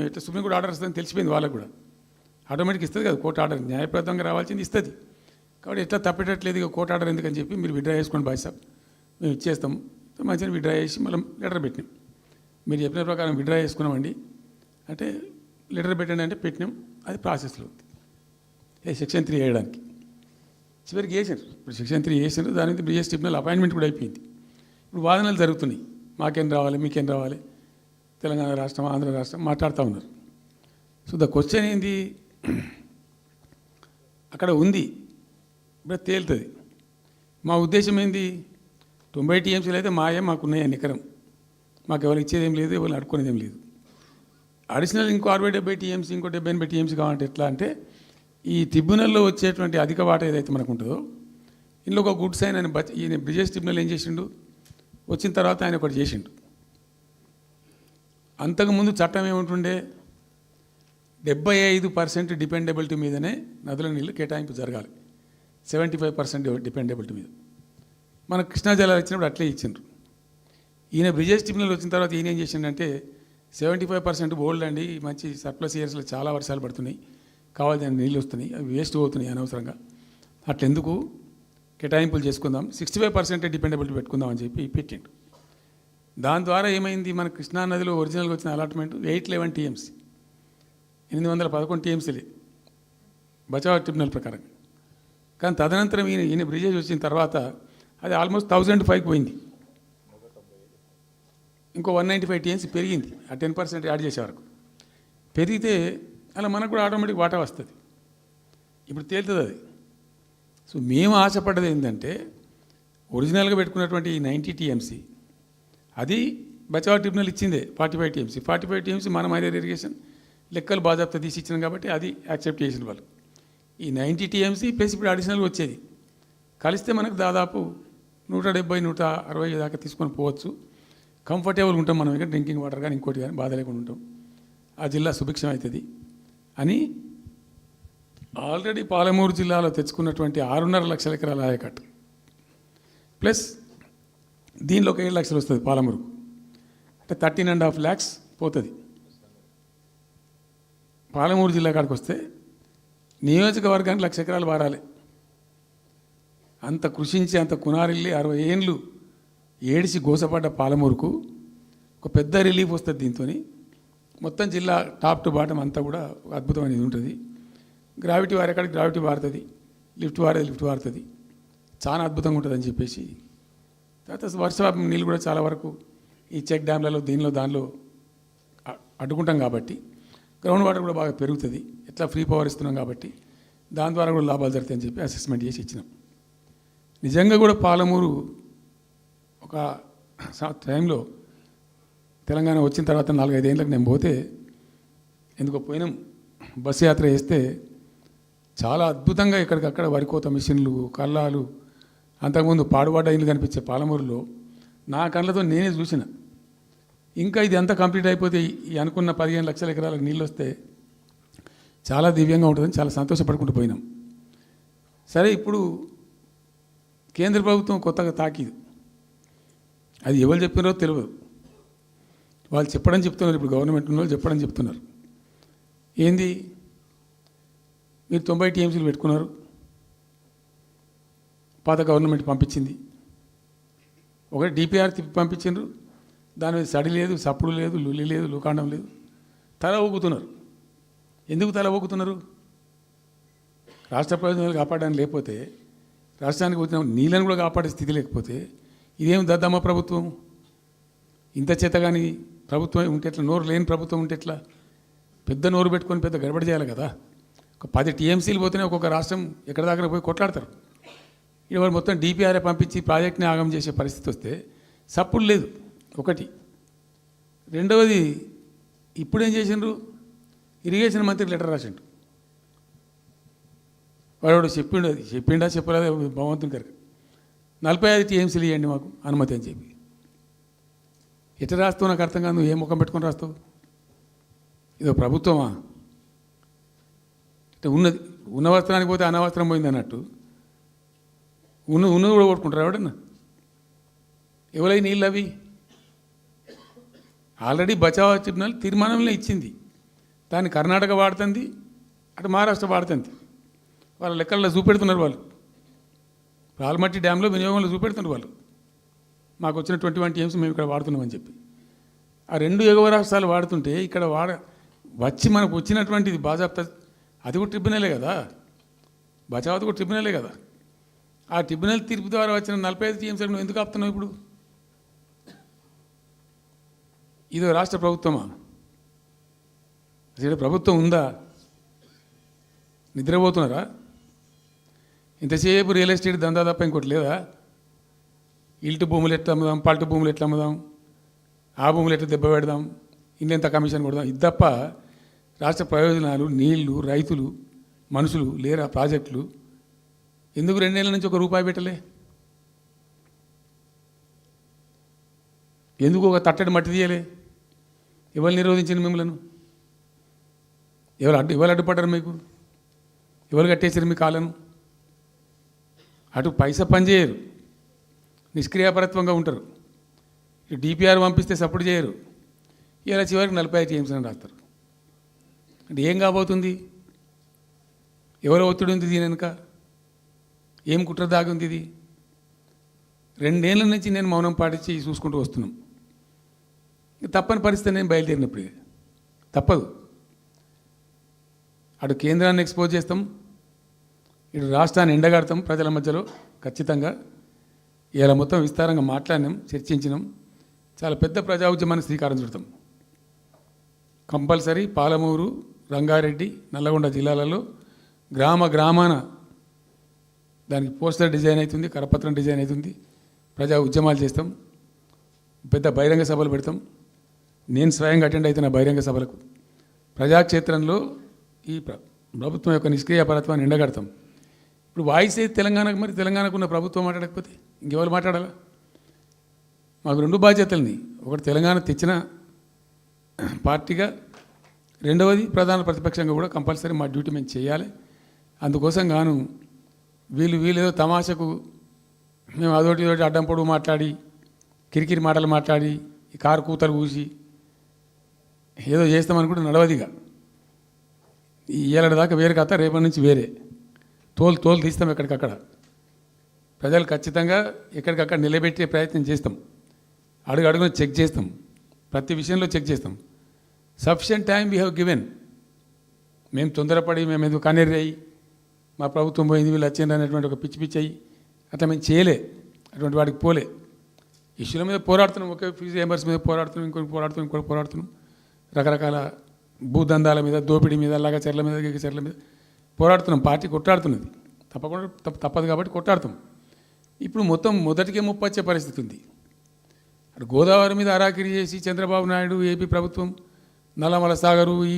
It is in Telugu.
ఇట్లా సుప్రీంకోర్టు ఆర్డర్ వస్తుందని తెలిసిపోయింది వాళ్ళకు కూడా. ఆటోమేటిక్ ఇస్తుంది కదా కోర్టు ఆర్డర్, న్యాయప్రదంగా రావాల్సింది ఇస్తుంది. కాబట్టి ఎట్లా తప్పేటట్లేదు ఇక కోర్టు ఆర్డర్ ఎందుకని చెప్పి మీరు విత్డ్రా చేసుకోండి బాయ్ సాబ్, మేము ఇచ్చేస్తాం. మంచిగా విత్డ్రా చేసి మళ్ళీ లెటర్ పెట్టినాం. మీరు చెప్పిన ప్రకారం విత్డ్రా చేసుకున్నామండి అంటే లెటర్ పెట్టండి అంటే పెట్టినాం. అది ప్రాసెస్లో ఉంది సెక్షన్ 3 వేయడానికి. చివరికి వేసారు. ఇప్పుడు సెక్షన్ 3 వేసారు. దాని మీద బ్రిజేష్ ట్రిబ్యునల్ అపాయింట్మెంట్ కూడా అయిపోయింది. ఇప్పుడు వాదనలు జరుగుతున్నాయి. మాకేం రావాలి, మీకేం రావాలి, తెలంగాణ రాష్ట్రం, ఆంధ్ర రాష్ట్రం మాట్లాడుతూ ఉన్నారు. సో ద క్వశ్చన్ ఏంది, అక్కడ ఉంది ఇప్పుడు తేలుతుంది. మా ఉద్దేశం ఏంది, 90 టీఎంసీలు అయితే మాకున్నాయి నికరం, మాకు ఎవరు ఇచ్చేదేం లేదు, ఎవరు అడుక్కునేదేం లేదు. అడిషనల్ ఇంకో 60-70 టీఎంసీ, ఇంకో 70-80 టీఎంసీ కావాలంటే ఎట్లా అంటే ఈ ట్రిబ్యునల్లో వచ్చేటువంటి అధిక వాటా ఏదైతే మనకు ఉంటుందో ఇందులో ఒక గుడ్ సైన్ అని ఈయన బ్రిజేష్ ట్రిబ్యునల్ ఏం చేసిండు, వచ్చిన తర్వాత ఆయన ఒకటి చేసిండు. అంతకుముందు చట్టం ఏముంటుండే, 75% డిపెండబిలిటీ మీదనే నదుల నీళ్ళు కేటాయింపు జరగాలి, 75% డిపెండబిలిటీ మీద. మన కృష్ణా జలాలు ఇచ్చినప్పుడు అట్లే ఇచ్చిండ్రు. ఈయన బ్రిజేష్ ట్రిబ్యునల్ వచ్చిన తర్వాత ఈయన ఏం చేసిండంటే 75% బోల్డ్ అండి, మంచి సర్ప్లస్ ఇయర్స్లో చాలా వర్షాలు పడుతున్నాయి, కావాల్సిన నీళ్ళు వస్తున్నాయి, అవి వేస్ట్ అవుతున్నాయి అనవసరంగా, అట్లెందుకు కేటాయింపులు చేసుకుందాం, 65% డిపెండబిలిటీ పెట్టుకుందాం అని చెప్పి పెట్టిండు. దాని ద్వారా ఏమైంది, మన కృష్ణా నదిలో ఒరిజినల్గా వచ్చిన అలాట్మెంట్ 811 టీఎంసీ, 811 టీఎంసీలే బచావ్ ట్రిబ్యునల్ ప్రకారం. కానీ తదనంతరం ఈయన బ్రిజేష్ వచ్చిన తర్వాత అది ఆల్మోస్ట్ 1005కి పోయింది. ఇంకో 195 టీఎంసీ పెరిగింది. ఆ 10% యాడ్ చేసే వరకు పెరిగితే అలా మనకు కూడా ఆటోమేటిక్ వాటా వస్తుంది. ఇప్పుడు తేలుతుంది అది. సో మేము ఆశపడ్డది ఏంటంటే ఒరిజినల్గా పెట్టుకున్నటువంటి ఈ 90 టీఎంసీ అది బచావ్ ట్రిబ్యునల్ ఇచ్చిందే 45 టీఎంసీ. 45 టీఎంసీ మనం హైయర్ ఇరిగేషన్ లెక్కలు బాజాప్తా తీసి ఇచ్చినాం కాబట్టి అది యాక్సెప్ట్ చేసిన వాళ్ళు. ఈ 90 టీఎంసీ ప్లస్ ఇప్పుడు అడిషనల్గా వచ్చేది కలిస్తే మనకు దాదాపు 170-160 దాకా తీసుకొని పోవచ్చు. కంఫర్టబుల్ ఉంటాం మనం, ఇక్కడ డ్రింకింగ్ వాటర్ కానీ ఇంకోటి కానీ బాధ లేకుండా ఉంటాం, ఆ జిల్లా సుభిక్షం అవుతుంది అని ఆల్రెడీ పాలమూరు జిల్లాలో తెచ్చుకున్నటువంటి 6.5 లక్షల ఎకరాల ఆయకట్టు ప్లస్ దీనిలో ఒక 7 లక్షలు వస్తుంది పాలమూరుకు, అంటే 13.5 lakhs పోతుంది. పాలమూరు జిల్లా కాడికి వస్తే నియోజకవర్గానికి 1,00,000 ఎకరాలు వారాలి. అంత కృషించి అంత కునారిల్లి 60 ఏళ్ళు ఏడిసి గోసపడ్డ పాలమూరుకు ఒక పెద్ద రిలీఫ్ వస్తుంది. దీంతో మొత్తం జిల్లా టాప్ టు బాటం అంతా కూడా ఒక అద్భుతమైనది ఉంటుంది. గ్రావిటీ వారేకాడికి గ్రావిటీ వారుతుంది, లిఫ్ట్ వారుతుంది, చాలా అద్భుతంగా ఉంటుంది అని చెప్పేసి. తర్వాత వర్ష నీళ్ళు కూడా చాలా వరకు ఈ చెక్ డ్యామ్లలో దానిలో అడ్డుకుంటాం కాబట్టి గ్రౌండ్ వాటర్ కూడా బాగా పెరుగుతుంది. ఎట్లా ఫ్రీ పవర్ ఇస్తున్నాం కాబట్టి దాని ద్వారా కూడా లాభాలు జరుగుతాయని చెప్పి అసెస్మెంట్ చేసి ఇచ్చినాం. నిజంగా కూడా పాలమూరు ఒక టైంలో తెలంగాణ వచ్చిన తర్వాత 4-5 ఏళ్ళకి నేను పోతే ఎందుకో పోయినాం, బస్సు యాత్ర చేస్తే చాలా అద్భుతంగా ఇక్కడికక్కడ వరికోత మిషన్లు, కల్లాలు, అంతకుముందు పాడుబడ్డ ఇల్లు కనిపించే పాలమూరులో నా కళ్ళతో నేనే చూసిన. ఇంకా ఇది అంతా కంప్లీట్ అయిపోతే ఈ అనుకున్న 15 లక్షల ఎకరాలకు నీళ్ళు వస్తే చాలా దివ్యంగా ఉంటుందని చాలా సంతోషపడుకుంటూ పోయినాం. సరే, ఇప్పుడు కేంద్ర ప్రభుత్వం కొత్తగా తాకీదు, అది ఎవరు చెప్పినారో తెలియదు, వాళ్ళు చెప్తున్నారు. ఇప్పుడు గవర్నమెంట్ ఉన్న వాళ్ళు చెప్తున్నారు. ఏంది, మీరు 90 టీఎంసీలు పెట్టుకున్నారు, పాత గవర్నమెంట్ పంపించింది, ఒకటి డిపిఆర్ తిప్పి పంపించిండ్రు, దాని మీద సడి లేదు, సప్పుడు లేదు, లుల్లి లేదు, లూకాండం లేదు, తల ఊగుతున్నారు. ఎందుకు తల ఊగుతున్నారు? రాష్ట్ర ప్రయోజనాలు కాపాడడానికి లేకపోతే, రాష్ట్రానికి వచ్చిన నీళ్ళని కూడా కాపాడే స్థితి లేకపోతే ఇదేం దద్దమ్మ ప్రభుత్వం? ఇంత చేత కానీ ప్రభుత్వం ఉంటే ఎట్లా? నోరు లేని ప్రభుత్వం ఉంటే ఎట్లా? పెద్ద నోరు పెట్టుకొని పెద్ద గడబడి చేయాలి కదా. ఒక 10 టీఎంసీలు పోతేనే ఒక్కొక్క రాష్ట్రం ఎక్కడ దాకా పోయి కొట్లాడతారు. ఇవాళ మొత్తం డిపిఆర్ఏ పంపించి ప్రాజెక్ట్ని ఆగం చేసే పరిస్థితి వస్తే సప్పుడు లేదు ఒకటి. రెండవది, ఇప్పుడేం చేసిండ్రు, ఇరిగేషన్ మంత్రికి లెటర్ రాసిండు. వాడు చెప్పిండా చెప్పలేదు భగవంతుని గారికి, 45 టీఎంసీలు ఇవ్వండి మాకు అనుమతి అని చెప్పి. ఎట్లా రాస్తావు నాకు అర్థం కాదు. నువ్వు ఏ ముఖం పెట్టుకొని రాస్తావు? ఇదో ప్రభుత్వమా? అంటే ఉన్న వస్త్రానికి పోతే అనవస్త్రం పోయింది అన్నట్టు ఉన్నది కూడా కొట్టుకుంటారు ఎవడన్నా? ఎవరై నీళ్ళు అవి? ఆల్రెడీ బచావ్ ట్రిబ్యునల్ తీర్మానంలో ఇచ్చింది దాన్ని కర్ణాటక వాడుతుంది, అటు మహారాష్ట్ర వాడుతుంది. వాళ్ళ లెక్కల్లో చూపెడుతున్నారు వాళ్ళు. ఆల్మట్టి డ్యాంలో వినియోగంలో చూపెడుతున్నారు వాళ్ళు. మాకు వచ్చిన 21 టీఎంసీ మేము ఇక్కడ వాడుతున్నామని చెప్పి. ఆ రెండు ఎగువ రాష్ట్రాలు వాడుతుంటే ఇక్కడ వచ్చి మనకు వచ్చినటువంటిది బాజాప్తా, అది కూడా ట్రిబ్యునలే కదా, బచావత్ కూడా ట్రిబ్యునలే కదా. ఆ ట్రిబ్యునల్ తీర్పు ద్వారా వచ్చిన 45 టీఎంసీలు నువ్వు ఎందుకు ఆపుతున్నావు ఇప్పుడు? ఇదో రాష్ట్ర ప్రభుత్వమా? అసలు ప్రభుత్వం ఉందా? నిద్రపోతున్నారా? ఇంతసేపు రియల్ ఎస్టేట్ దందా తప్ప ఇంకోటి లేదా? ఇల్టు భూములు ఎట్లా అమ్ముదాం, పల్టు భూములు ఎట్లా అమ్ముదాం, ఆ భూములు ఎట్లా దెబ్బ పెడదాం, ఇంత కమిషన్ కొడదాం, ఇది తప్ప రాష్ట్ర ప్రయోజనాలు, నీళ్లు, రైతులు, మనుషులు లేరా? ప్రాజెక్టులు ఎందుకు 2 నెలల నుంచి ₹1 పెట్టలే? ఎందుకు ఒక తట్టడి మట్టి తీయలే? ఎవరు నిరోధించింది మిమ్మల్ని? ఎవరు అడ్డుపడ్డారు మీకు? ఎవరు కట్టేసారు మీ కాళ్ళను? అటు పైసా పనిచేయరు, నిష్క్రియాపరత్వంగా ఉంటారు. ఇటు డిపిఆర్ పంపిస్తే సపోర్ట్ చేయరు. ఇలా చివరికి 45 టీఎంసీ అని రాస్తారు. అంటే ఏం కాబోతుంది? ఎవరో ఒత్తిడి ఉంది దీని వెనుక? ఏం కుట్ర దాగి ఉంది ఇది? 2 ఏళ్ళ నుంచి నేను మౌనం పాటించి చూసుకుంటూ వస్తున్నాం. తప్పని పరిస్థితి నేను బయలుదేరినప్పుడు తప్పదు. అటు కేంద్రాన్ని ఎక్స్పోజ్ చేస్తాం, ఇటు రాష్ట్రాన్ని ఎండగడతాం ప్రజల మధ్యలో ఖచ్చితంగా. ఇలా మొత్తం విస్తారంగా మాట్లాడినాం, చర్చించినాం. చాలా పెద్ద ప్రజా ఉద్యమాన్ని శ్రీకారం చుడతాం. కంపల్సరీ పాలమూరు, రంగారెడ్డి, నల్లగొండ జిల్లాలలో గ్రామాన దానికి పోస్టర్ డిజైన్ అవుతుంది, కరపత్రం డిజైన్ అవుతుంది. ప్రజా ఉద్యమాలు చేస్తాం, పెద్ద బహిరంగ సభలు పెడతాం. నేను స్వయంగా అటెండ్ అవుతున్న బహిరంగ సభలకు. ప్రజాక్షేత్రంలో ఈ ప్రభుత్వం యొక్క నిష్క్రియాపరత్వాన్ని ఎండగడతాం. ఇప్పుడు వాయిస్ అయితే తెలంగాణకు, మరి తెలంగాణకు ఉన్న ప్రభుత్వం మాట్లాడకపోతే ఇంకెవరు మాట్లాడాలా? మాకు 2 బాధ్యతలని, ఒకటి తెలంగాణ తెచ్చిన పార్టీగా, రెండవది ప్రధాన ప్రతిపక్షంగా కూడా కంపల్సరీ మా డ్యూటీ మేము చేయాలి. అందుకోసం గాను వీళ్ళు ఏదో తమాషకు మేము అదొకటి ఇదొకటి అడ్డం పొడుగు మాట్లాడి, కిరికిరి మాటలు మాట్లాడి, ఈ కారు కూతలు కూసి ఏదో చేస్తామనుకుంటే నడవదిగా. ఈ ఏళ్ళ దాకా వేరే కథ, రేపటి నుంచి వేరే తోలు తీస్తాం ఎక్కడికక్కడ. ప్రజలు ఖచ్చితంగా ఎక్కడికక్కడ నిలబెట్టే ప్రయత్నం చేస్తాం. అడుగున చెక్ చేస్తాం, ప్రతి విషయంలో చెక్ చేస్తాం. Sufficient time we have given. మేము తొందరపడి మేము ఎందుకు కన్నెర్రయ్యి మా ప్రభుత్వం పోయింది వీళ్ళు వచ్చింది అనేటువంటి ఒక పిచ్చి అయ్యి అట్లా మేము చేయలే, అటువంటి వాడికి పోలే. ఇష్యూల మీద పోరాడుతున్నాం, ఒకే ఫీజు రియంబర్స్ మీద పోరాడుతున్నాం, ఇంకోటి పోరాడుతున్నాం. రకరకాల భూదందాల మీద, దోపిడీ మీద, లగచర్ల మీద, గిగచర్ల మీద పోరాడుతున్నాం. పార్టీ కొట్టాడుతున్నది, తప్పకుండా తప్పదు కాబట్టి కొట్టాడుతాం. ఇప్పుడు మొత్తం మొదటికే ముప్పొచ్చే పరిస్థితి ఉంది. అటు గోదావరి మీద అరాకిరి చేసి చంద్రబాబు నాయుడు, ఏపీ ప్రభుత్వం, నల్లమల సాగరు, ఈ